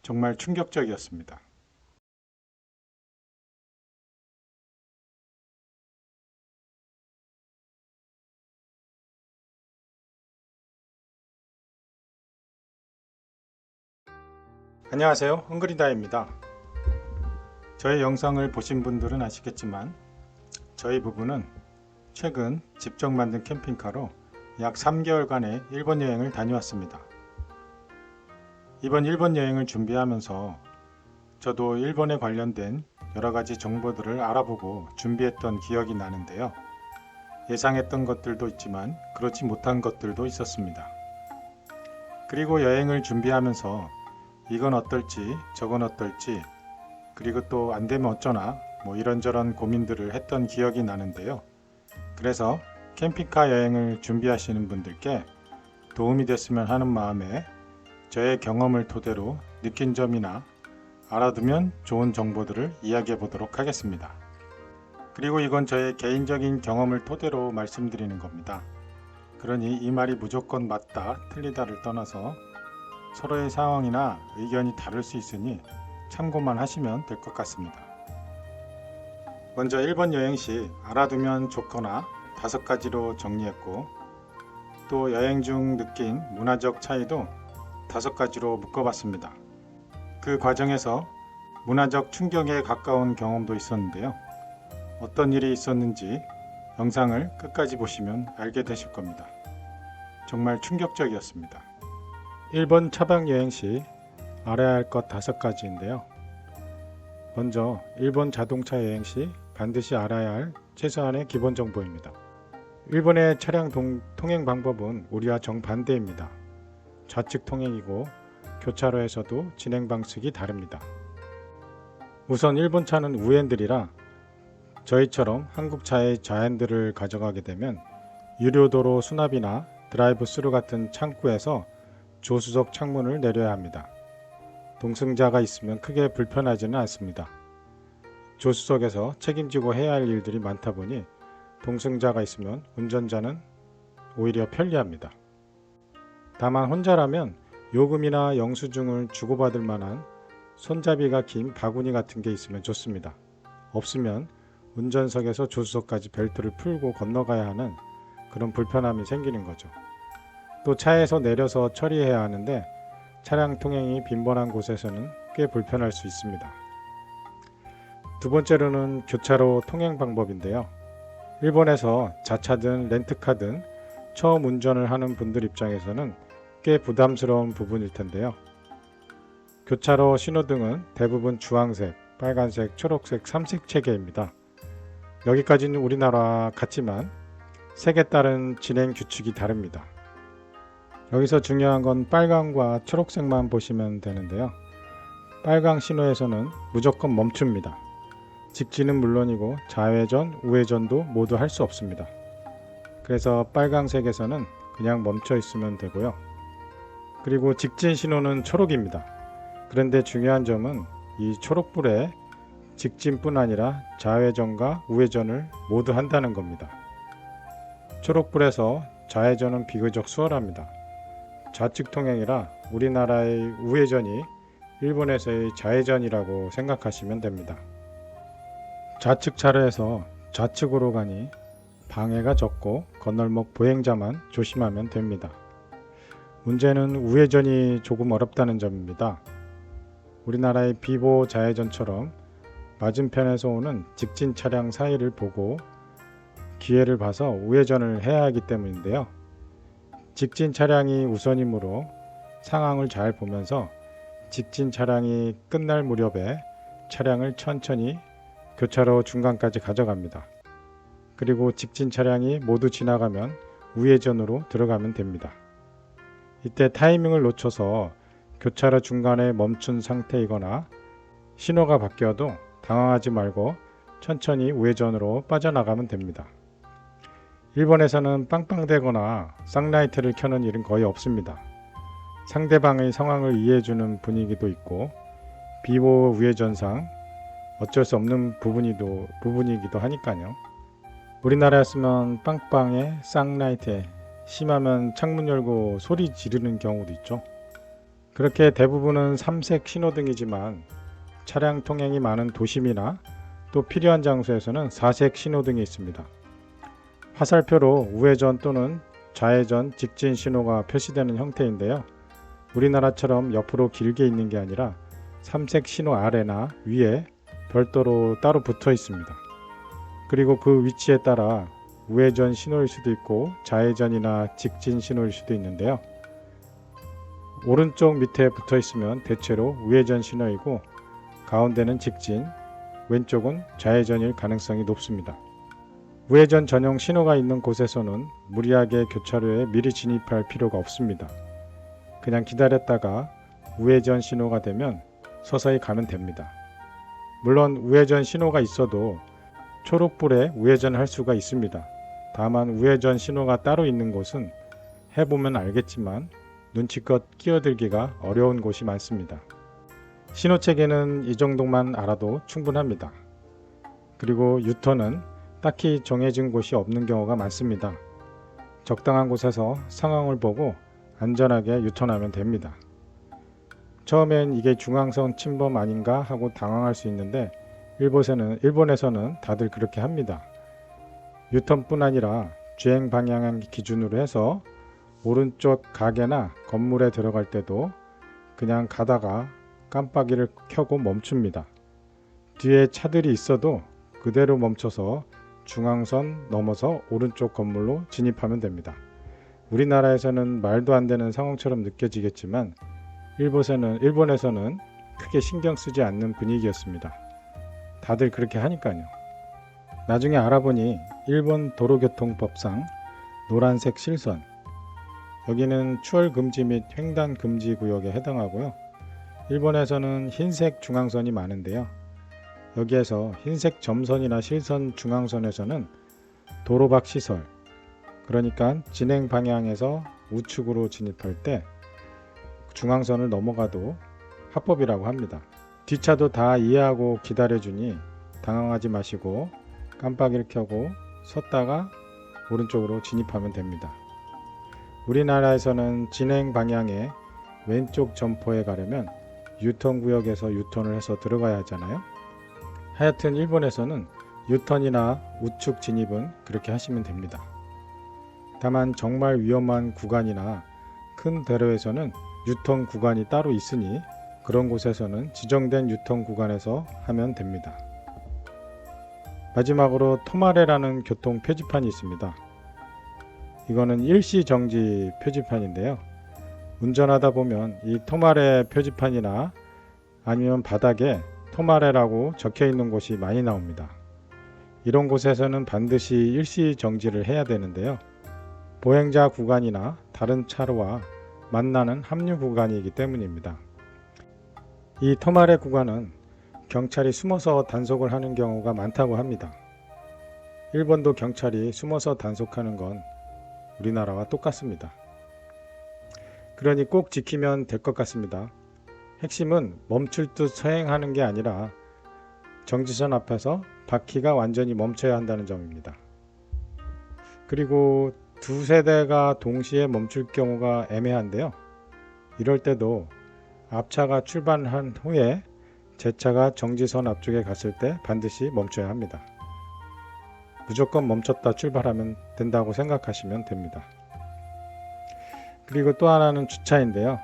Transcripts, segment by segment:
정말 충격적이었습니다. 안녕하세요, 헝그리다입니다. 저의 영상을 보신 분들은 아시겠지만 저희 부부는 최근 직접 만든 캠핑카로 약 3개월간의 일본 여행을 다녀왔습니다. 이번 일본 여행을 준비하면서 저도 일본에 관련된 여러가지 정보들을 알아보고 준비했던 기억이 나는데요. 예상했던 것들도 있지만 그렇지 못한 것들도 있었습니다. 그리고 여행을 준비하면서 이건 어떨지 저건 어떨지 그리고 또 안되면 어쩌나 이런저런 고민들을 했던 기억이 나는데요. 그래서 캠핑카 여행을 준비하시는 분들께 도움이 됐으면 하는 마음에 저의 경험을 토대로 느낀 점이나 알아두면 좋은 정보들을 이야기해 보도록 하겠습니다. 그리고 이건 저의 개인적인 경험을 토대로 말씀드리는 겁니다. 그러니 이 말이 무조건 맞다 틀리다를 떠나서 서로의 상황이나 의견이 다를 수 있으니 참고만 하시면 될 것 같습니다. 먼저 일본 여행 시 알아두면 좋거나 5가지로 정리했고, 또 여행 중 느낀 문화적 차이도 5가지로 묶어봤습니다. 그 과정에서 문화적 충격에 가까운 경험도 있었는데요. 어떤 일이 있었는지 영상을 끝까지 보시면 알게 되실 겁니다. 정말 충격적이었습니다. 일본 차박 여행 시 알아야 할 것 5가지인데요. 먼저 일본 자동차 여행 시 반드시 알아야 할 최소한의 기본 정보입니다. 일본의 차량 통행 방법은 우리와 정반대입니다. 좌측 통행이고 교차로에서도 진행 방식이 다릅니다. 우선 일본 차는 우핸들이라 저희처럼 한국 차의 좌핸들을 가져가게 되면 유료도로 수납이나 드라이브 스루 같은 창구에서 조수석 창문을 내려야 합니다. 동승자가 있으면 크게 불편하지는 않습니다. 조수석에서 책임지고 해야 할 일들이 많다 보니 동승자가 있으면 운전자는 오히려 편리합니다. 다만 혼자라면 요금이나 영수증을 주고받을 만한 손잡이가 긴 바구니 같은 게 있으면 좋습니다. 없으면 운전석에서 조수석까지 벨트를 풀고 건너가야 하는 그런 불편함이 생기는 거죠. 또 차에서 내려서 처리해야 하는데 차량 통행이 빈번한 곳에서는 꽤 불편할 수 있습니다. 두 번째로는 교차로 통행 방법인데요. 일본에서 자차든 렌트카든 처음 운전을 하는 분들 입장에서는 꽤 부담스러운 부분일 텐데요. 교차로 신호등은 대부분 주황색, 빨간색, 초록색 3색 체계입니다. 여기까지는 우리나라와 같지만 색에 따른 진행 규칙이 다릅니다. 여기서 중요한 건 빨강과 초록색만 보시면 되는데요. 빨강 신호에서는 무조건 멈춥니다. 직진은 물론이고 좌회전, 우회전도 모두 할 수 없습니다. 그래서 빨강색에서는 그냥 멈춰 있으면 되고요. 그리고 직진 신호는 초록입니다. 그런데 중요한 점은 이 초록불에 직진뿐 아니라 좌회전과 우회전을 모두 한다는 겁니다. 초록불에서 좌회전은 비교적 수월합니다. 좌측 통행이라 우리나라의 우회전이 일본에서의 좌회전이라고 생각하시면 됩니다. 좌측 차로에서 좌측으로 가니 방해가 적고 건널목 보행자만 조심하면 됩니다. 문제는 우회전이 조금 어렵다는 점입니다. 우리나라의 비보 좌회전처럼 맞은편에서 오는 직진 차량 사이를 보고 기회를 봐서 우회전을 해야 하기 때문인데요. 직진 차량이 우선이므로 상황을 잘 보면서 직진 차량이 끝날 무렵에 차량을 천천히 교차로 중간까지 가져갑니다. 그리고 직진 차량이 모두 지나가면 우회전으로 들어가면 됩니다. 이때 타이밍을 놓쳐서 교차로 중간에 멈춘 상태이거나 신호가 바뀌어도 당황하지 말고 천천히 우회전으로 빠져나가면 됩니다. 일본에서는 빵빵대거나 쌍라이트를 켜는 일은 거의 없습니다. 상대방의 상황을 이해해주는 분위기도 있고 비보 우회전상 어쩔 수 없는 부분이기도 하니까요. 우리나라였으면 빵빵에 쌍라이트에 심하면 창문 열고 소리 지르는 경우도 있죠. 그렇게 대부분은 삼색 신호등이지만 차량 통행이 많은 도심이나 또 필요한 장소에서는 사색 신호등이 있습니다. 화살표로 우회전 또는 좌회전, 직진 신호가 표시되는 형태인데요. 우리나라처럼 옆으로 길게 있는 게 아니라 삼색 신호 아래나 위에 별도로 따로 붙어 있습니다. 그리고 그 위치에 따라 우회전 신호일 수도 있고 좌회전이나 직진 신호일 수도 있는데요. 오른쪽 밑에 붙어 있으면 대체로 우회전 신호이고 가운데는 직진, 왼쪽은 좌회전일 가능성이 높습니다. 우회전 전용 신호가 있는 곳에서는 무리하게 교차로에 미리 진입할 필요가 없습니다. 그냥 기다렸다가 우회전 신호가 되면 서서히 가면 됩니다. 물론 우회전 신호가 있어도 초록불에 우회전할 수가 있습니다. 다만 우회전 신호가 따로 있는 곳은 해보면 알겠지만 눈치껏 끼어들기가 어려운 곳이 많습니다. 신호체계는 이 정도만 알아도 충분합니다. 그리고 유턴은 딱히 정해진 곳이 없는 경우가 많습니다. 적당한 곳에서 상황을 보고 안전하게 유턴하면 됩니다. 처음엔 이게 중앙선 침범 아닌가 하고 당황할 수 있는데 일본에서는 다들 그렇게 합니다. 유턴뿐 아니라 주행 방향 기준으로 해서 오른쪽 가게나 건물에 들어갈 때도 그냥 가다가 깜빡이를 켜고 멈춥니다. 뒤에 차들이 있어도 그대로 멈춰서 중앙선 넘어서 오른쪽 건물로 진입하면 됩니다. 우리나라에서는 말도 안 되는 상황처럼 느껴지겠지만 일본에서는 크게 신경 쓰지 않는 분위기였습니다. 다들 그렇게 하니까요. 나중에 알아보니 일본 도로교통법상 노란색 실선, 여기는 추월 금지 및 횡단 금지 구역에 해당하고요. 일본에서는 흰색 중앙선이 많은데요. 여기에서 흰색 점선이나 실선 중앙선에서는 도로박 시설, 그러니까 진행 방향에서 우측으로 진입할 때 중앙선을 넘어가도 합법이라고 합니다. 뒷차도 다 이해하고 기다려주니 당황하지 마시고 깜빡이를 켜고 섰다가 오른쪽으로 진입하면 됩니다. 우리나라에서는 진행 방향에 왼쪽 점포에 가려면 유턴 구역에서 유턴을 해서 들어가야 하잖아요. 하여튼 일본에서는 유턴이나 우측 진입은 그렇게 하시면 됩니다. 다만 정말 위험한 구간이나 큰 대로에서는 유턴 구간이 따로 있으니 그런 곳에서는 지정된 유턴 구간에서 하면 됩니다. 마지막으로 토마레라는 교통 표지판이 있습니다. 이거는 일시 정지 표지판인데요. 운전하다 보면 이 토마레 표지판이나 아니면 바닥에 토마레라고 적혀 있는 곳이 많이 나옵니다. 이런 곳에서는 반드시 일시 정지를 해야 되는데요. 보행자 구간이나 다른 차로와 만나는 합류 구간이기 때문입니다. 이 토마레 구간은 경찰이 숨어서 단속을 하는 경우가 많다고 합니다. 일본도 경찰이 숨어서 단속하는 건 우리나라와 똑같습니다. 그러니 꼭 지키면 될 것 같습니다. 핵심은 멈출 듯 서행하는 게 아니라 정지선 앞에서 바퀴가 완전히 멈춰야 한다는 점입니다. 그리고 두세 대가 동시에 멈출 경우가 애매한데요. 이럴 때도 앞차가 출발한 후에 제 차가 정지선 앞쪽에 갔을 때 반드시 멈춰야 합니다. 무조건 멈췄다 출발하면 된다고 생각하시면 됩니다. 그리고 또 하나는 주차인데요.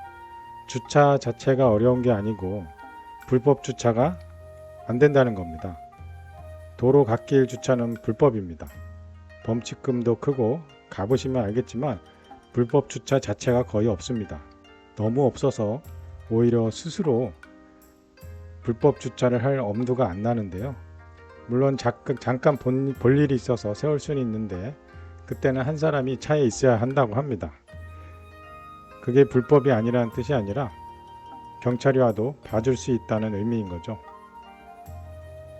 주차 자체가 어려운 게 아니고 불법 주차가 안 된다는 겁니다. 도로 갓길 주차는 불법입니다. 범칙금도 크고 가보시면 알겠지만 불법 주차 자체가 거의 없습니다. 너무 없어서 오히려 스스로 불법 주차를 할 엄두가 안 나는데요. 물론 잠깐 볼 일이 있어서 세울 수는 있는데 그때는 한 사람이 차에 있어야 한다고 합니다. 그게 불법이 아니라는 뜻이 아니라 경찰이 와도 봐줄 수 있다는 의미인 거죠.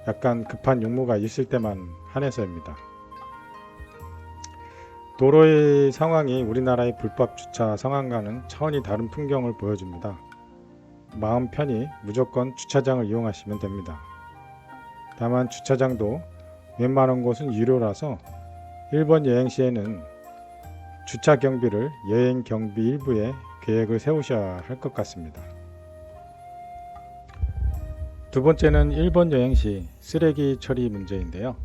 약간 급한 용무가 있을 때만 한해서입니다. 도로의 상황이 우리나라의 불법 주차 상황과는 차원이 다른 풍경을 보여줍니다. 마음 편히 무조건 주차장을 이용하시면 됩니다. 다만 주차장도 웬만한 곳은 유료라서 일본 여행 시에는 주차 경비를 여행 경비 일부에 계획을 세우셔야 할 것 같습니다. 두 번째는 일본 여행 시 쓰레기 처리 문제인데요.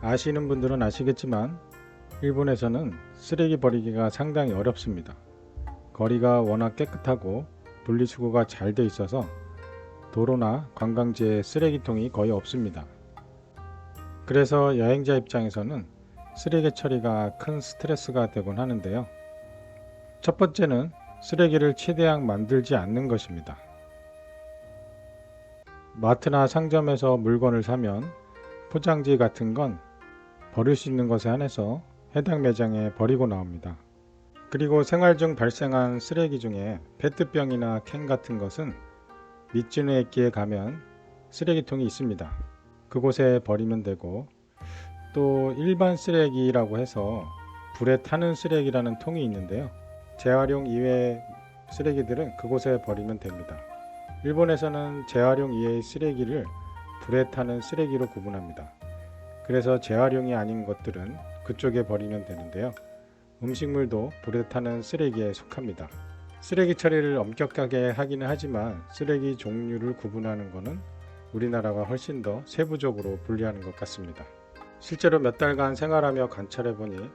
아시는 분들은 아시겠지만 일본에서는 쓰레기 버리기가 상당히 어렵습니다. 거리가 워낙 깨끗하고 분리수거가 잘 돼 있어서 도로나 관광지에 쓰레기통이 거의 없습니다. 그래서 여행자 입장에서는 쓰레기 처리가 큰 스트레스가 되곤 하는데요. 첫 번째는 쓰레기를 최대한 만들지 않는 것입니다. 마트나 상점에서 물건을 사면 포장지 같은 건 버릴 수 있는 것에 한해서 해당 매장에 버리고 나옵니다. 그리고 생활 중 발생한 쓰레기 중에 페트병이나 캔 같은 것은 미츠노에키에 가면 쓰레기통이 있습니다. 그곳에 버리면 되고, 또 일반 쓰레기라고 해서 불에 타는 쓰레기라는 통이 있는데요. 재활용 이외의 쓰레기들은 그곳에 버리면 됩니다. 일본에서는 재활용 이외의 쓰레기를 불에 타는 쓰레기로 구분합니다. 그래서 재활용이 아닌 것들은 그쪽에 버리면 되는데요. 음식물도 불에 타는 쓰레기에 속합니다. 쓰레기 처리를 엄격하게 하기는 하지만 쓰레기 종류를 구분하는 것은 우리나라가 훨씬 더 세부적으로 분리하는 것 같습니다. 실제로 몇 달간 생활하며 관찰해보니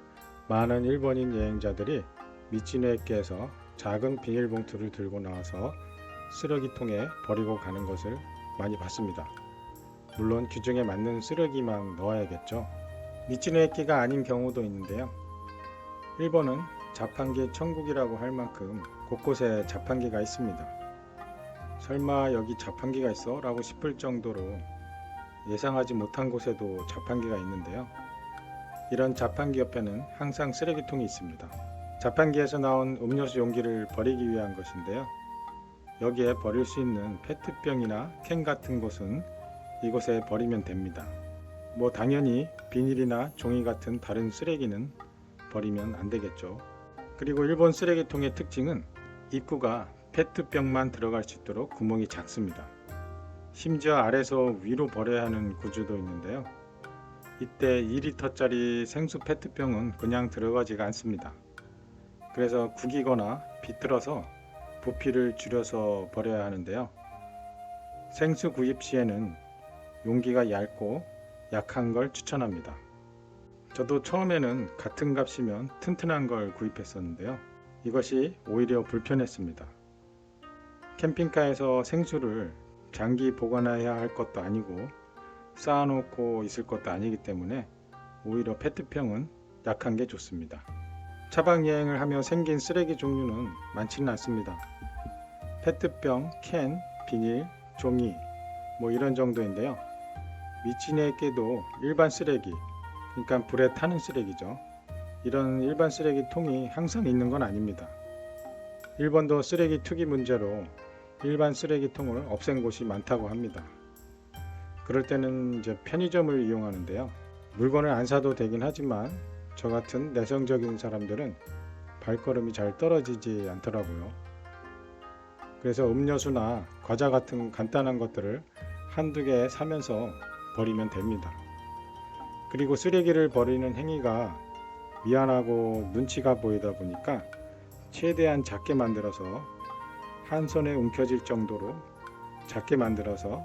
많은 일본인 여행자들이 미치노에키에서 작은 비닐봉투를 들고 나와서 쓰레기통에 버리고 가는 것을 많이 봤습니다. 물론 규정에 맞는 쓰레기만 넣어야겠죠. 미치노에키가 아닌 경우도 있는데요. 일본은 자판기 천국이라고 할 만큼 곳곳에 자판기가 있습니다. 설마 여기 자판기가 있어? 라고 싶을 정도로 예상하지 못한 곳에도 자판기가 있는데요. 이런 자판기 옆에는 항상 쓰레기통이 있습니다. 자판기에서 나온 음료수 용기를 버리기 위한 것인데요. 여기에 버릴 수 있는 페트병이나 캔 같은 것은 이곳에 버리면 됩니다. 당연히 비닐이나 종이 같은 다른 쓰레기는 버리면 안 되겠죠. 그리고 일본 쓰레기통의 특징은 입구가 페트병만 들어갈 수 있도록 구멍이 작습니다. 심지어 아래서 위로 버려야 하는 구조도 있는데요. 이때 2리터짜리 생수 페트병은 그냥 들어가지가 않습니다. 그래서 구기거나 비틀어서 부피를 줄여서 버려야 하는데요. 생수 구입 시에는 용기가 얇고 약한 걸 추천합니다. 저도 처음에는 같은 값이면 튼튼한 걸 구입했었는데요. 이것이 오히려 불편했습니다. 캠핑카에서 생수를 장기 보관해야 할 것도 아니고 쌓아놓고 있을 것도 아니기 때문에 오히려 페트병은 약한 게 좋습니다. 차박 여행을 하며 생긴 쓰레기 종류는 많지는 않습니다. 페트병, 캔, 비닐, 종이 이런 정도인데요. 미치네에게도 일반 쓰레기, 그러니까 불에 타는 쓰레기죠. 이런 일반 쓰레기 통이 항상 있는 건 아닙니다. 일본도 쓰레기 투기 문제로 일반 쓰레기통을 없앤 곳이 많다고 합니다. 그럴 때는 편의점을 이용하는데요. 물건을 안 사도 되긴 하지만 저 같은 내성적인 사람들은 발걸음이 잘 떨어지지 않더라고요. 그래서 음료수나 과자 같은 간단한 것들을 한두 개 사면서 버리면 됩니다. 그리고 쓰레기를 버리는 행위가 미안하고 눈치가 보이다 보니까 최대한 작게 만들어서 한 손에 움켜질 정도로 작게 만들어서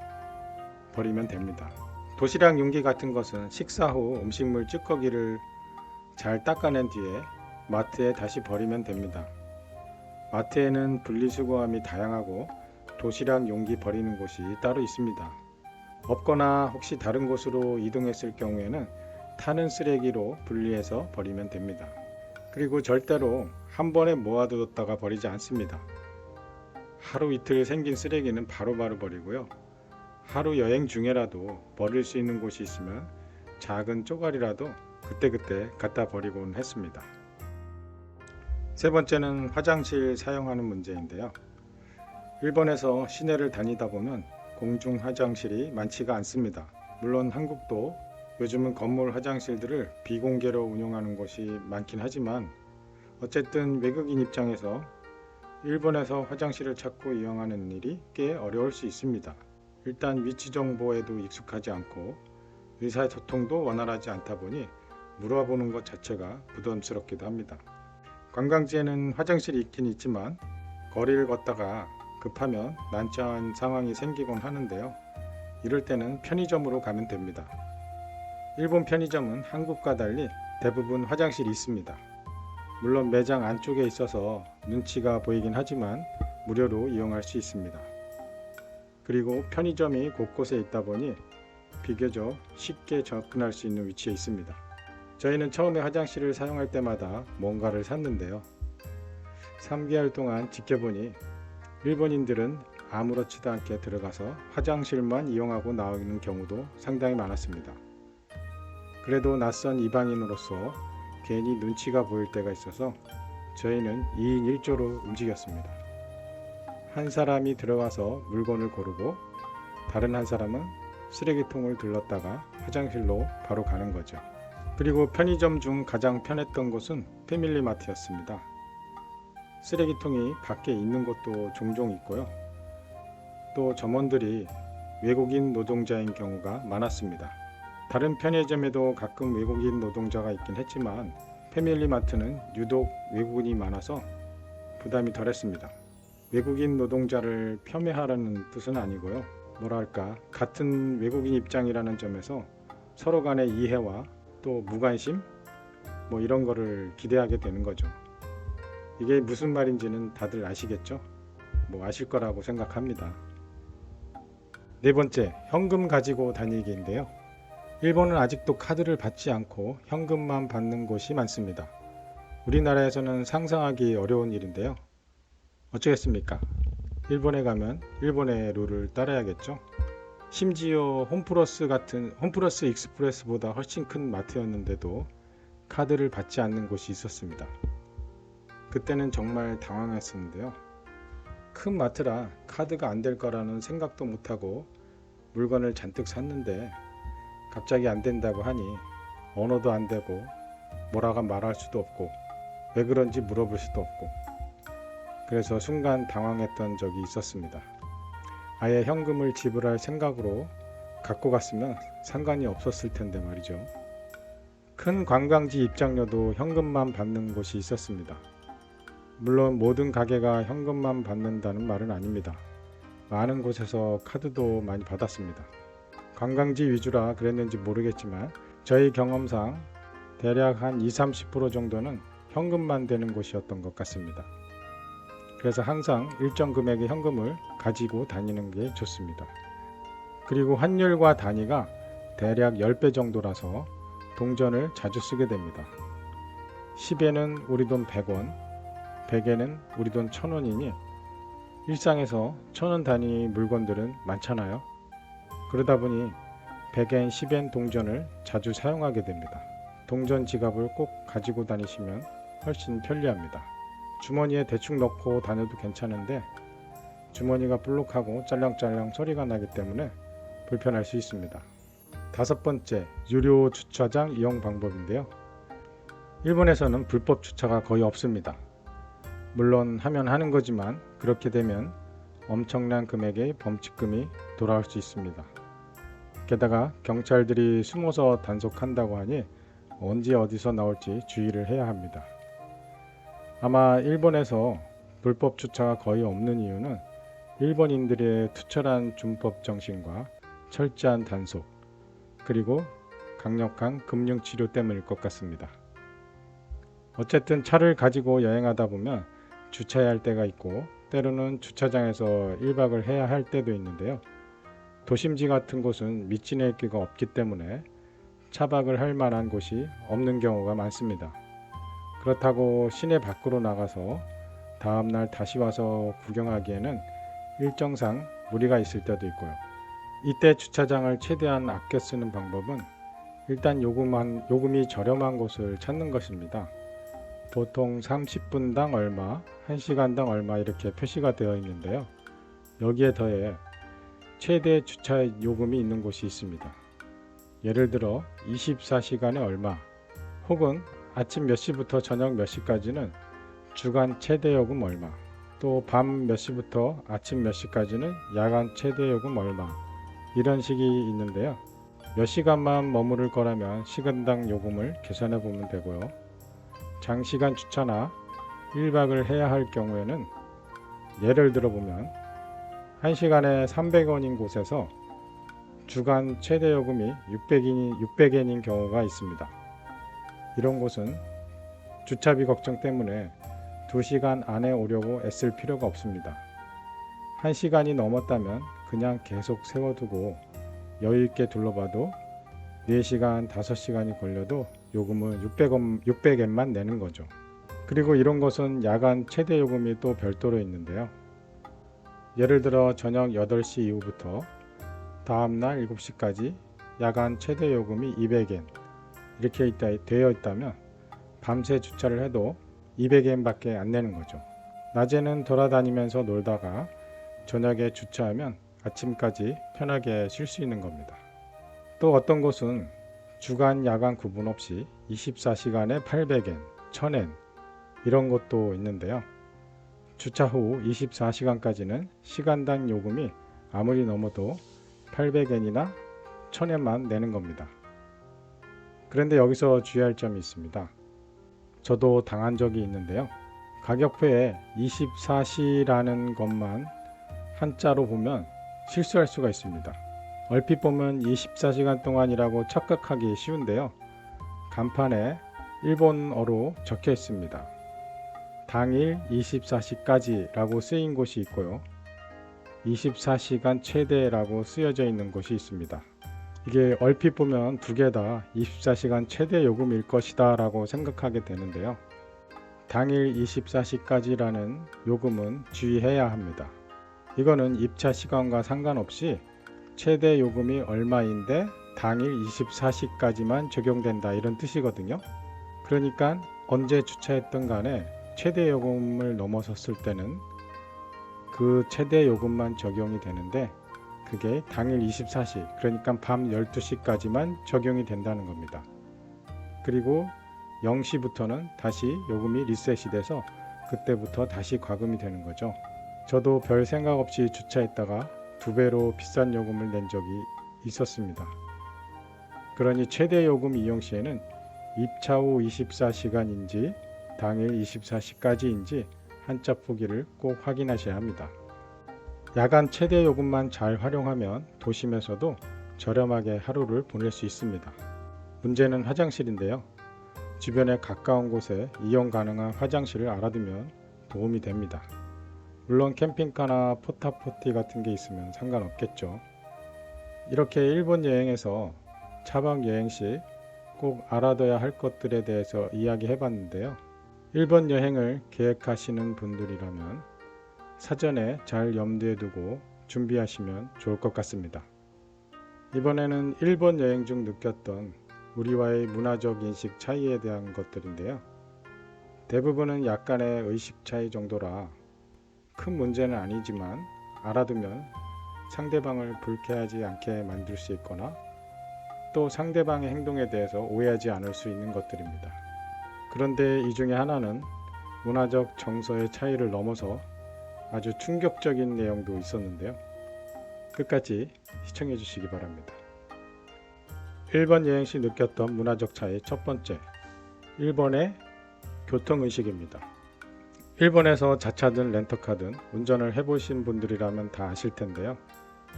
버리면 됩니다. 도시락 용기 같은 것은 식사 후 음식물 찌꺼기를 잘 닦아낸 뒤에 마트에 다시 버리면 됩니다. 마트에는 분리수거함이 다양하고 도시락 용기 버리는 곳이 따로 있습니다. 없거나 혹시 다른 곳으로 이동했을 경우에는 타는 쓰레기로 분리해서 버리면 됩니다. 그리고 절대로 한 번에 모아두었다가 버리지 않습니다. 하루 이틀 생긴 쓰레기는 바로바로 버리고요. 하루 여행 중에라도 버릴 수 있는 곳이 있으면 작은 쪼가리라도 그때그때 갖다 버리곤 했습니다. 세 번째는 화장실 사용하는 문제인데요. 일본에서 시내를 다니다 보면 공중 화장실이 많지가 않습니다. 물론 한국도 요즘은 건물 화장실들을 비공개로 운영하는 곳이 많긴 하지만 어쨌든 외국인 입장에서 일본에서 화장실을 찾고 이용하는 일이 꽤 어려울 수 있습니다. 일단 위치 정보에도 익숙하지 않고 의사소통도 원활하지 않다 보니 물어보는 것 자체가 부담스럽기도 합니다. 관광지에는 화장실이 있긴 있지만 거리를 걷다가 급하면 난처한 상황이 생기곤 하는데요. 이럴 때는 편의점으로 가면 됩니다. 일본 편의점은 한국과 달리 대부분 화장실이 있습니다. 물론 매장 안쪽에 있어서 눈치가 보이긴 하지만 무료로 이용할 수 있습니다. 그리고 편의점이 곳곳에 있다 보니 비교적 쉽게 접근할 수 있는 위치에 있습니다. 저희는 처음에 화장실을 사용할 때마다 뭔가를 샀는데요. 3개월 동안 지켜보니 일본인들은 아무렇지도 않게 들어가서 화장실만 이용하고 나오는 경우도 상당히 많았습니다. 그래도 낯선 이방인으로서 괜히 눈치가 보일 때가 있어서 저희는 2인 1조로 움직였습니다. 한 사람이 들어가서 물건을 고르고 다른 한 사람은 쓰레기통을 들렀다가 화장실로 바로 가는 거죠. 그리고 편의점 중 가장 편했던 곳은 패밀리마트였습니다. 쓰레기통이 밖에 있는 곳도 종종 있고요. 또 점원들이 외국인 노동자인 경우가 많았습니다. 다른 편의점에도 가끔 외국인 노동자가 있긴 했지만 패밀리마트는 유독 외국인이 많아서 부담이 덜했습니다. 외국인 노동자를 폄훼하라는 뜻은 아니고요. 뭐랄까 같은 외국인 입장이라는 점에서 서로 간의 이해와 또 무관심 이런 거를 기대하게 되는 거죠. 이게 무슨 말인지는 다들 아시겠죠? 아실 거라고 생각합니다. 네 번째, 현금 가지고 다니기인데요. 일본은 아직도 카드를 받지 않고 현금만 받는 곳이 많습니다. 우리나라에서는 상상하기 어려운 일인데요. 어쩌겠습니까? 일본에 가면 일본의 룰을 따라야겠죠. 심지어 홈플러스 익스프레스보다 훨씬 큰 마트였는데도 카드를 받지 않는 곳이 있었습니다. 그때는 정말 당황했었는데요. 큰 마트라 카드가 안 될 거라는 생각도 못하고 물건을 잔뜩 샀는데 갑자기 안 된다고 하니 언어도 안 되고 뭐라고 말할 수도 없고 왜 그런지 물어볼 수도 없고 그래서 순간 당황했던 적이 있었습니다. 아예 현금을 지불할 생각으로 갖고 갔으면 상관이 없었을 텐데 말이죠. 큰 관광지 입장료도 현금만 받는 곳이 있었습니다. 물론 모든 가게가 현금만 받는다는 말은 아닙니다. 많은 곳에서 카드도 많이 받았습니다. 관광지 위주라 그랬는지 모르겠지만 저희 경험상 대략 한 20-30% 정도는 현금만 되는 곳이었던 것 같습니다. 그래서 항상 일정 금액의 현금을 가지고 다니는 게 좋습니다. 그리고 환율과 단위가 대략 10배 정도라서 동전을 자주 쓰게 됩니다. 10에는 우리 돈 100원, 100에는 우리 돈 1000원이니 일상에서 1000원 단위 물건들은 많잖아요. 그러다 보니 100엔, 10엔 동전을 자주 사용하게 됩니다. 동전 지갑을 꼭 가지고 다니시면 훨씬 편리합니다. 주머니에 대충 넣고 다녀도 괜찮은데 주머니가 볼록하고 짤랑짤랑 소리가 나기 때문에 불편할 수 있습니다. 다섯 번째, 유료 주차장 이용 방법인데요. 일본에서는 불법 주차가 거의 없습니다. 물론 하면 하는 거지만 그렇게 되면 엄청난 금액의 범칙금이 돌아올 수 있습니다. 게다가 경찰들이 숨어서 단속한다고 하니 언제 어디서 나올지 주의를 해야 합니다. 아마 일본에서 불법 주차가 거의 없는 이유는 일본인들의 투철한 준법 정신과 철저한 단속, 그리고 강력한 금융 치료 때문일 것 같습니다. 어쨌든 차를 가지고 여행하다 보면 주차해야 할 때가 있고 때로는 주차장에서 1박을 해야 할 때도 있는데요. 도심지 같은 곳은 밑지낼 길가 없기 때문에 차박을 할 만한 곳이 없는 경우가 많습니다. 그렇다고 시내 밖으로 나가서 다음날 다시 와서 구경하기에는 일정상 무리가 있을 때도 있고요. 이때 주차장을 최대한 아껴 쓰는 방법은 일단 요금이 저렴한 곳을 찾는 것입니다. 보통 30분당 얼마, 1시간당 얼마 이렇게 표시가 되어 있는데요. 여기에 더해 최대 주차 요금이 있는 곳이 있습니다. 예를 들어 24시간에 얼마, 혹은 아침 몇 시부터 저녁 몇 시까지는 주간 최대 요금 얼마, 또 밤 몇 시부터 아침 몇 시까지는 야간 최대 요금 얼마, 이런 식이 있는데요. 몇 시간만 머무를 거라면 시간당 요금을 계산해 보면 되고요. 장시간 주차나 1박을 해야 할 경우에는 예를 들어 보면 1시간에 300원인 곳에서 주간 최대 요금이 600엔인 경우가 있습니다. 이런 곳은 주차비 걱정 때문에 2시간 안에 오려고 애쓸 필요가 없습니다. 1시간이 넘었다면 그냥 계속 세워두고 여유있게 둘러봐도 4시간, 5시간이 걸려도 요금은 600엔만 내는 거죠. 그리고 이런 곳은 야간 최대 요금이 또 별도로 있는데요. 예를 들어 저녁 8시 이후부터 다음날 7시까지 야간 최대 요금이 200엔 이렇게 되어 있다면 밤새 주차를 해도 200엔 밖에 안 내는 거죠. 낮에는 돌아다니면서 놀다가 저녁에 주차하면 아침까지 편하게 쉴 수 있는 겁니다. 또 어떤 곳은 주간 야간 구분 없이 24시간에 800엔, 1000엔 이런 것도 있는데요. 주차 후 24시간까지는 시간당 요금이 아무리 넘어도 800엔이나 1000엔만 내는 겁니다. 그런데 여기서 주의할 점이 있습니다. 저도 당한 적이 있는데요. 가격표에 24시라는 것만 한자로 보면 실수할 수가 있습니다. 얼핏 보면 24시간 동안이라고 착각하기 쉬운데요. 간판에 일본어로 적혀 있습니다. 당일 24시까지 라고 쓰인 곳이 있고요. 24시간 최대라고 쓰여져 있는 곳이 있습니다. 이게 얼핏 보면 두 개 다 24시간 최대 요금일 것이다 라고 생각하게 되는데요. 당일 24시까지라는 요금은 주의해야 합니다. 이거는 입차 시간과 상관없이 최대 요금이 얼마인데 당일 24시까지만 적용된다 이런 뜻이거든요. 그러니까 언제 주차했던 간에 최대 요금을 넘어섰을 때는 그 최대 요금만 적용이 되는데 그게 당일 24시 그러니까 밤 12시까지만 적용이 된다는 겁니다. 그리고 0시부터는 다시 요금이 리셋이 돼서 그때부터 다시 과금이 되는 거죠. 저도 별 생각 없이 주차했다가 2배로 비싼 요금을 낸 적이 있었습니다. 그러니 최대 요금 이용 시에는 입차 후 24시간인지 당일 24시까지인지 한자 표기를 꼭 확인하셔야 합니다. 야간 최대 요금만 잘 활용하면 도심에서도 저렴하게 하루를 보낼 수 있습니다. 문제는 화장실인데요. 주변에 가까운 곳에 이용 가능한 화장실을 알아두면 도움이 됩니다. 물론 캠핑카나 포타포티 같은 게 있으면 상관없겠죠. 이렇게 일본 여행에서 차박 여행 시 꼭 알아둬야 할 것들에 대해서 이야기해 봤는데요. 일본 여행을 계획하시는 분들이라면 사전에 잘 염두에 두고 준비하시면 좋을 것 같습니다. 이번에는 일본 여행 중 느꼈던 우리와의 문화적 인식 차이에 대한 것들인데요. 대부분은 약간의 의식 차이 정도라 큰 문제는 아니지만 알아두면 상대방을 불쾌하지 않게 만들 수 있거나 또 상대방의 행동에 대해서 오해하지 않을 수 있는 것들입니다. 그런데 이 중에 하나는 문화적 정서의 차이를 넘어서 아주 충격적인 내용도 있었는데요. 끝까지 시청해 주시기 바랍니다. 일본 여행 시 느꼈던 문화적 차이 첫 번째, 일본의 교통의식입니다. 일본에서 자차든 렌터카든 운전을 해보신 분들이라면 다 아실 텐데요.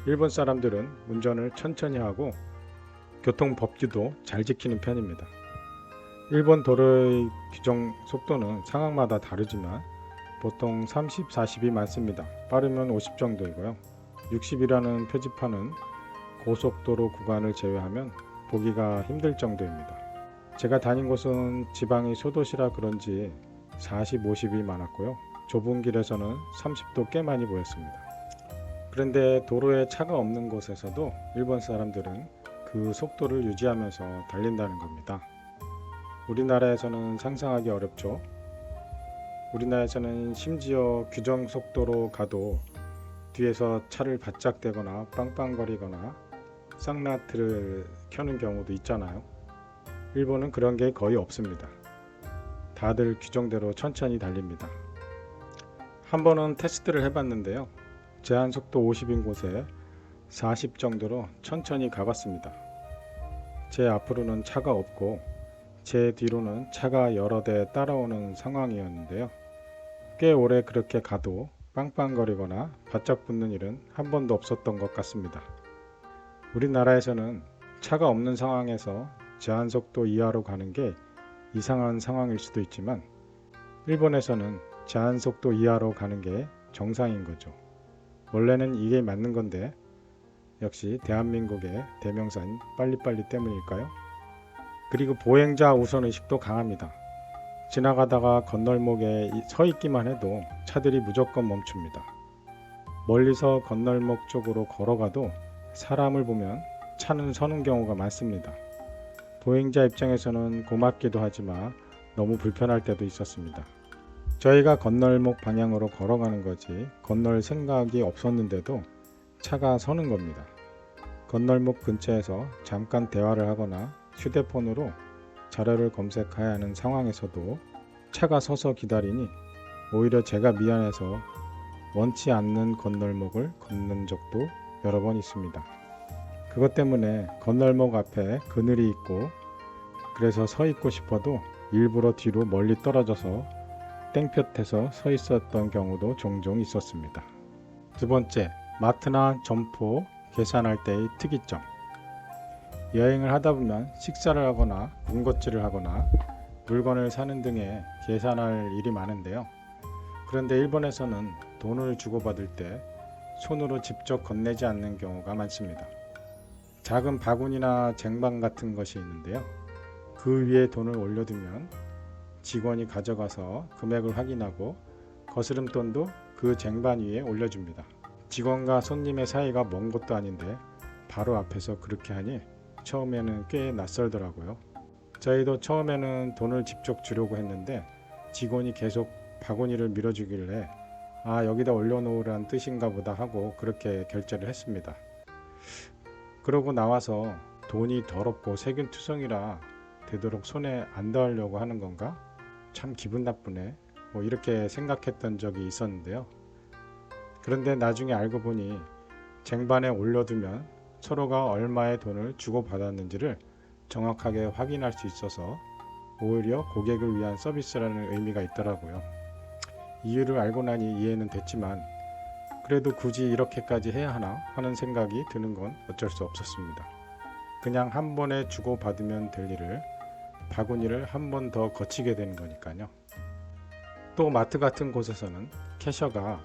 일본 사람들은 운전을 천천히 하고 교통법규도 잘 지키는 편입니다. 일본 도로의 규정 속도는 상황마다 다르지만 보통 30, 40이 많습니다. 빠르면 50 정도이고요. 60이라는 표지판은 고속도로 구간을 제외하면 보기가 힘들 정도입니다. 제가 다닌 곳은 지방의 소도시라 그런지 40, 50이 많았고요. 좁은 길에서는 30도 꽤 많이 보였습니다. 그런데 도로에 차가 없는 곳에서도 일본 사람들은 그 속도를 유지하면서 달린다는 겁니다. 우리나라에서는 상상하기 어렵죠. 우리나라에서는 심지어 규정 속도로 가도 뒤에서 차를 바짝 대거나 빵빵거리거나 쌍라이트를 켜는 경우도 있잖아요. 일본은 그런 게 거의 없습니다. 다들 규정대로 천천히 달립니다. 한 번은 테스트를 해봤는데요. 제한 속도 50인 곳에 40 정도로 천천히 가봤습니다. 제 앞으로는 차가 없고 제 뒤로는 차가 여러 대 따라오는 상황이었는데요. 꽤 오래 그렇게 가도 빵빵거리거나 바짝 붙는 일은 한 번도 없었던 것 같습니다. 우리나라에서는 차가 없는 상황에서 제한속도 이하로 가는 게 이상한 상황일 수도 있지만 일본에서는 제한속도 이하로 가는 게 정상인 거죠. 원래는 이게 맞는 건데 역시 대한민국의 대명사인 빨리빨리 때문일까요? 그리고 보행자 우선의식도 강합니다. 지나가다가 건널목에 서 있기만 해도 차들이 무조건 멈춥니다. 멀리서 건널목 쪽으로 걸어가도 사람을 보면 차는 서는 경우가 많습니다. 보행자 입장에서는 고맙기도 하지만 너무 불편할 때도 있었습니다. 저희가 건널목 방향으로 걸어가는 거지 건널 생각이 없었는데도 차가 서는 겁니다. 건널목 근처에서 잠깐 대화를 하거나 휴대폰으로 자료를 검색해야 하는 상황에서도 차가 서서 기다리니 오히려 제가 미안해서 원치 않는 건널목을 걷는 적도 여러 번 있습니다. 그것 때문에 건널목 앞에 그늘이 있고 그래서 서 있고 싶어도 일부러 뒤로 멀리 떨어져서 땡볕에서 서 있었던 경우도 종종 있었습니다. 두 번째, 마트나 점포 계산할 때의 특이점. 여행을 하다 보면 식사를 하거나 군것질을 하거나 물건을 사는 등의 계산할 일이 많은데요. 그런데 일본에서는 돈을 주고받을 때 손으로 직접 건네지 않는 경우가 많습니다. 작은 바구니나 쟁반 같은 것이 있는데요. 그 위에 돈을 올려두면 직원이 가져가서 금액을 확인하고 거스름돈도 그 쟁반 위에 올려줍니다. 직원과 손님의 사이가 먼 것도 아닌데 바로 앞에서 그렇게 하니 처음에는 꽤 낯설더라고요. 저희도 처음에는 돈을 직접 주려고 했는데 직원이 계속 바구니를 밀어주길래 여기다 올려놓으란 뜻인가 보다 하고 그렇게 결제를 했습니다. 그러고 나와서 돈이 더럽고 세균투성이라 되도록 손에 안 닿으려고 하는 건가? 참 기분 나쁘네. 이렇게 생각했던 적이 있었는데요. 그런데 나중에 알고 보니 쟁반에 올려두면 서로가 얼마의 돈을 주고받았는지를 정확하게 확인할 수 있어서 오히려 고객을 위한 서비스라는 의미가 있더라고요. 이유를 알고 나니 이해는 됐지만 그래도 굳이 이렇게까지 해야 하나 하는 생각이 드는 건 어쩔 수 없었습니다. 그냥 한 번에 주고받으면 될 일을 바구니를 한 번 더 거치게 되는 거니까요. 또 마트 같은 곳에서는 캐셔가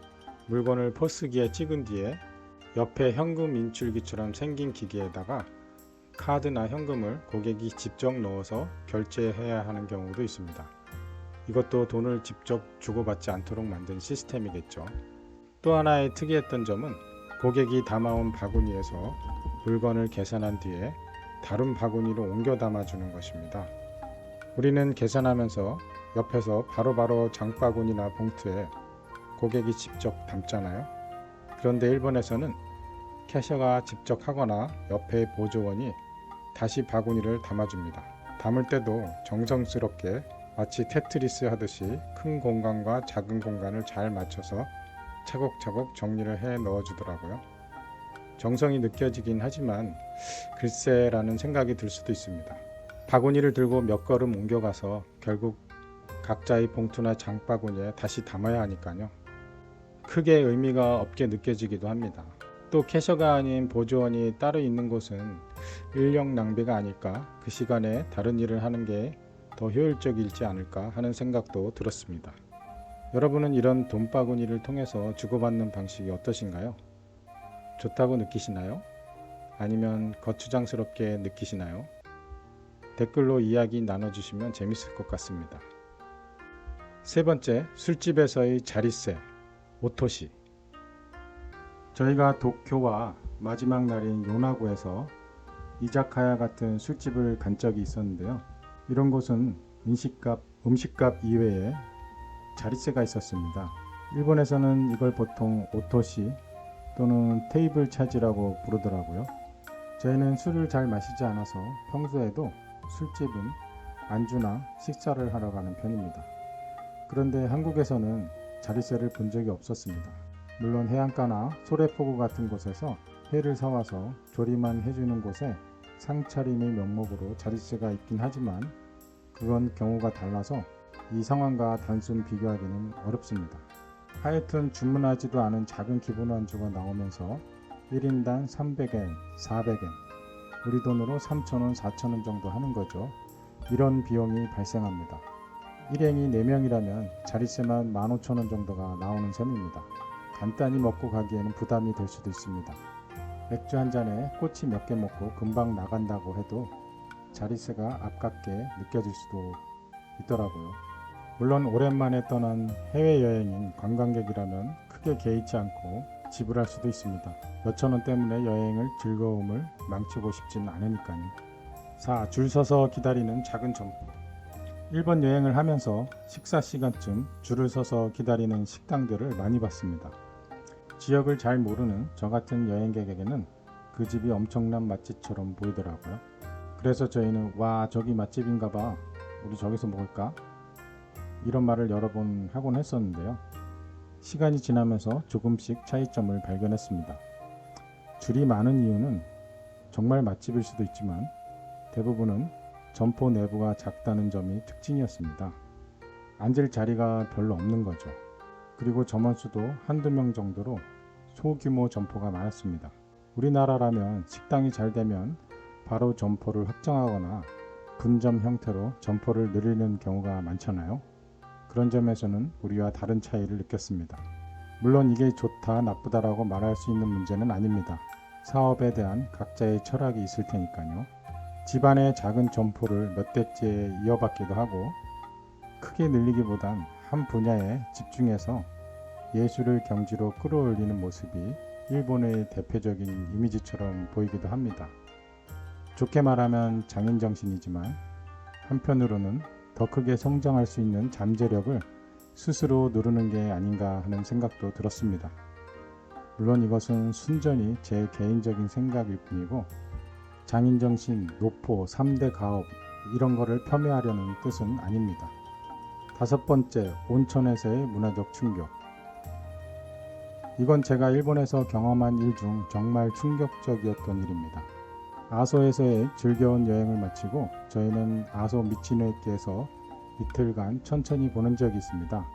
물건을 포스기에 찍은 뒤에 옆에 현금 인출기처럼 생긴 기기에다가 카드나 현금을 고객이 직접 넣어서 결제해야 하는 경우도 있습니다. 이것도 돈을 직접 주고받지 않도록 만든 시스템이겠죠. 또 하나의 특이했던 점은 고객이 담아온 바구니에서 물건을 계산한 뒤에 다른 바구니로 옮겨 담아주는 것입니다. 우리는 계산하면서 옆에서 바로바로 장바구니나 봉투에 고객이 직접 담잖아요. 그런데 일본에서는 캐셔가 직접 하거나 옆에 보조원이 다시 바구니를 담아줍니다. 담을 때도 정성스럽게 마치 테트리스 하듯이 큰 공간과 작은 공간을 잘 맞춰서 차곡차곡 정리를 해 넣어주더라고요. 정성이 느껴지긴 하지만 글쎄라는 생각이 들 수도 있습니다. 바구니를 들고 몇 걸음 옮겨가서 결국 각자의 봉투나 장바구니에 다시 담아야 하니까요. 크게 의미가 없게 느껴지기도 합니다. 또 캐셔가 아닌 보조원이 따로 있는 곳은 인력 낭비가 아닐까, 그 시간에 다른 일을 하는 게 더 효율적이지 않을까 하는 생각도 들었습니다. 여러분은 이런 돈바구니를 통해서 주고받는 방식이 어떠신가요? 좋다고 느끼시나요? 아니면 거추장스럽게 느끼시나요? 댓글로 이야기 나눠주시면 재밌을 것 같습니다. 세 번째, 술집에서의 자릿세, 오토시. 저희가 도쿄와 마지막 날인 요나고에서 이자카야 같은 술집을 간 적이 있었는데요. 이런 곳은 음식값 이외에 자릿세가 있었습니다. 일본에서는 이걸 보통 오토시 또는 테이블 차지라고 부르더라고요. 저희는 술을 잘 마시지 않아서 평소에도 술집은 안주나 식사를 하러 가는 편입니다. 그런데 한국에서는 자릿세를 본 적이 없었습니다. 물론 해안가나 소래포구 같은 곳에서 회를 사와서 조리만 해주는 곳에 상차림의 명목으로 자릿세가 있긴 하지만 그건 경우가 달라서 이 상황과 단순 비교하기는 어렵습니다. 하여튼 주문하지도 않은 작은 기본 안주가 나오면서 1인당 300엔, 400엔, 우리 돈으로 3,000원, 4,000원 정도 하는 거죠. 이런 비용이 발생합니다. 일행이 4명이라면 자릿세만 15,000원 정도가 나오는 셈입니다. 간단히 먹고 가기에는 부담이 될 수도 있습니다. 맥주 한 잔에 꼬치 몇 개 먹고 금방 나간다고 해도 자릿세가 아깝게 느껴질 수도 있더라고요. 물론 오랜만에 떠난 해외여행인 관광객이라면 크게 개의치 않고 지불할 수도 있습니다. 몇천 원 때문에 여행을 즐거움을 망치고 싶진 않으니까요. 줄 서서 기다리는 작은 점포. 일본 여행을 하면서 식사 시간쯤 줄을 서서 기다리는 식당들을 많이 봤습니다. 지역을 잘 모르는 저 같은 여행객에게는 그 집이 엄청난 맛집처럼 보이더라고요. 그래서 저희는 와, 저기 맛집인가 봐, 우리 저기서 먹을까? 이런 말을 여러 번 하곤 했었는데요. 시간이 지나면서 조금씩 차이점을 발견했습니다. 줄이 많은 이유는 정말 맛집일 수도 있지만 대부분은 점포 내부가 작다는 점이 특징이었습니다. 앉을 자리가 별로 없는 거죠. 그리고 점원수도 한두 명 정도로 소규모 점포가 많았습니다. 우리나라라면 식당이 잘 되면 바로 점포를 확장하거나 분점 형태로 점포를 늘리는 경우가 많잖아요. 그런 점에서는 우리와 다른 차이를 느꼈습니다. 물론 이게 좋다 나쁘다라고 말할 수 있는 문제는 아닙니다. 사업에 대한 각자의 철학이 있을 테니까요. 집안의 작은 점포를 몇 대째 이어받기도 하고 크게 늘리기보단 한 분야에 집중해서 예술을 경지로 끌어올리는 모습이 일본의 대표적인 이미지처럼 보이기도 합니다. 좋게 말하면 장인정신이지만 한편으로는 더 크게 성장할 수 있는 잠재력을 스스로 누르는 게 아닌가 하는 생각도 들었습니다. 물론 이것은 순전히 제 개인적인 생각일 뿐이고 장인정신, 노포, 3대 가업 이런 거를 폄훼하려는 뜻은 아닙니다. 5번째, 온천에서의 문화적 충격. 이건 제가 일본에서 경험한 일 중 정말 충격적이었던 일입니다. 아소에서의 즐거운 여행을 마치고 저희는 아소 미치노에키에서 이틀간 천천히 보는 적이 있습니다.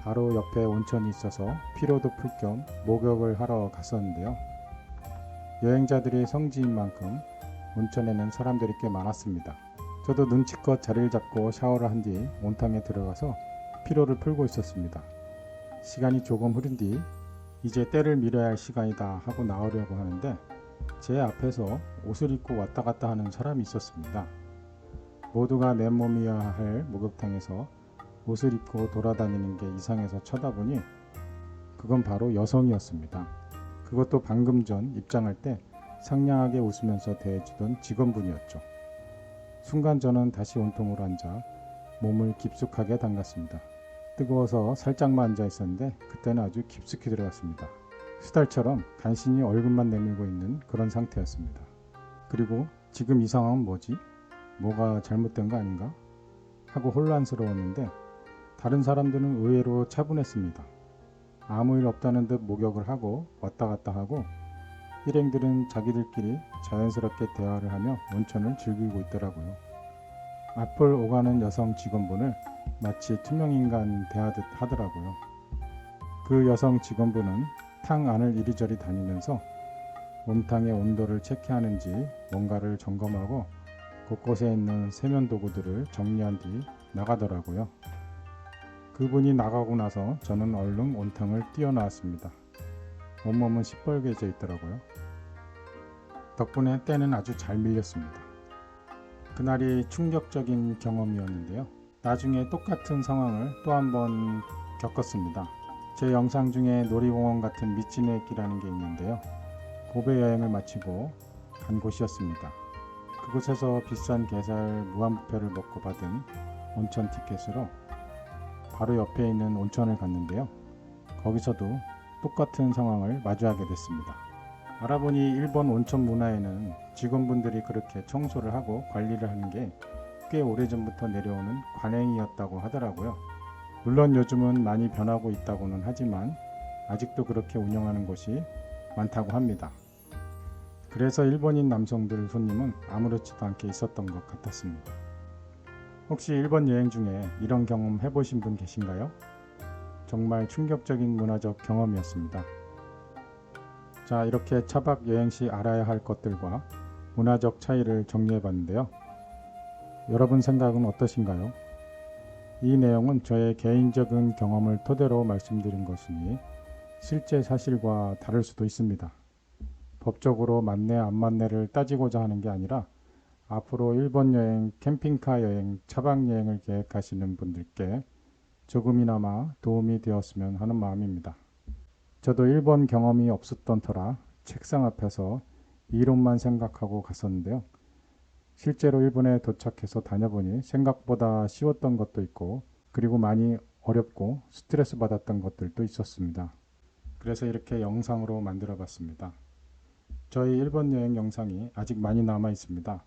바로 옆에 온천이 있어서 피로도 풀 겸 목욕을 하러 갔었는데요. 여행자들이 성지인 만큼 온천에는 사람들이 꽤 많았습니다. 저도 눈치껏 자리를 잡고 샤워를 한 뒤 온탕에 들어가서 피로를 풀고 있었습니다. 시간이 조금 흐른 뒤 이제 때를 밀어야 할 시간이다 하고 나오려고 하는데 제 앞에서 옷을 입고 왔다 갔다 하는 사람이 있었습니다. 모두가 맨몸이어야 할 목욕탕에서 옷을 입고 돌아다니는 게 이상해서 쳐다보니 그건 바로 여성이었습니다. 그것도 방금 전 입장할 때 상냥하게 웃으면서 대해주던 직원분이었죠. 순간 저는 다시 온통으로 앉아 몸을 깊숙하게 담갔습니다. 뜨거워서 살짝만 앉아 있었는데 그때는 아주 깊숙이 들어갔습니다. 수달처럼 간신히 얼굴만 내밀고 있는 그런 상태였습니다. 그리고 지금 이 상황은 뭐지? 뭐가 잘못된 거 아닌가? 하고 혼란스러웠는데 다른 사람들은 의외로 차분했습니다. 아무 일 없다는 듯 목욕을 하고 왔다 갔다 하고 일행들은 자기들끼리 자연스럽게 대화를 하며 온천을 즐기고 있더라고요. 앞을 오가는 여성 직원분을 마치 투명인간 대하듯 하더라고요. 그 여성 직원분은 탕 안을 이리저리 다니면서 온탕의 온도를 체크하는지 뭔가를 점검하고 곳곳에 있는 세면 도구들을 정리한 뒤 나가더라고요. 그분이 나가고 나서 저는 얼른 온탕을 뛰어나왔습니다. 온몸은 시뻘개져 있더라고요. 덕분에 때는 아주 잘 밀렸습니다. 그날이 충격적인 경험이었는데요. 나중에 똑같은 상황을 또 한 번 겪었습니다. 제 영상 중에 놀이공원 같은 미치노에키라는 게 있는데요. 고베 여행을 마치고 간 곳이었습니다. 그곳에서 비싼 게살 무한뷔페를 먹고 받은 온천 티켓으로 바로 옆에 있는 온천을 갔는데요. 거기서도 똑같은 상황을 마주하게 됐습니다. 알아보니 일본 온천 문화에는 직원분들이 그렇게 청소를 하고 관리를 하는 게 꽤 오래전부터 내려오는 관행이었다고 하더라고요. 물론 요즘은 많이 변하고 있다고는 하지만 아직도 그렇게 운영하는 곳이 많다고 합니다. 그래서 일본인 남성들 손님은 아무렇지도 않게 있었던 것 같았습니다. 혹시 일본 여행 중에 이런 경험 해보신 분 계신가요? 정말 충격적인 문화적 경험이었습니다. 자, 이렇게 차박 여행 시 알아야 할 것들과 문화적 차이를 정리해 봤는데요. 여러분 생각은 어떠신가요? 이 내용은 저의 개인적인 경험을 토대로 말씀드린 것이니 실제 사실과 다를 수도 있습니다. 법적으로 맞네 안 맞네를 따지고자 하는 게 아니라 앞으로 일본 여행, 캠핑카 여행, 차박 여행을 계획하시는 분들께 조금이나마 도움이 되었으면 하는 마음입니다. 저도 일본 경험이 없었던 터라 책상 앞에서 이론만 생각하고 갔었는데요. 실제로 일본에 도착해서 다녀보니 생각보다 쉬웠던 것도 있고 그리고 많이 어렵고 스트레스 받았던 것들도 있었습니다. 그래서 이렇게 영상으로 만들어 봤습니다. 저희 일본 여행 영상이 아직 많이 남아 있습니다.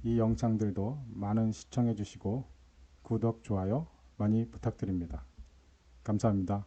이 영상들도 많은 시청해 주시고 구독, 좋아요 많이 부탁드립니다. 감사합니다.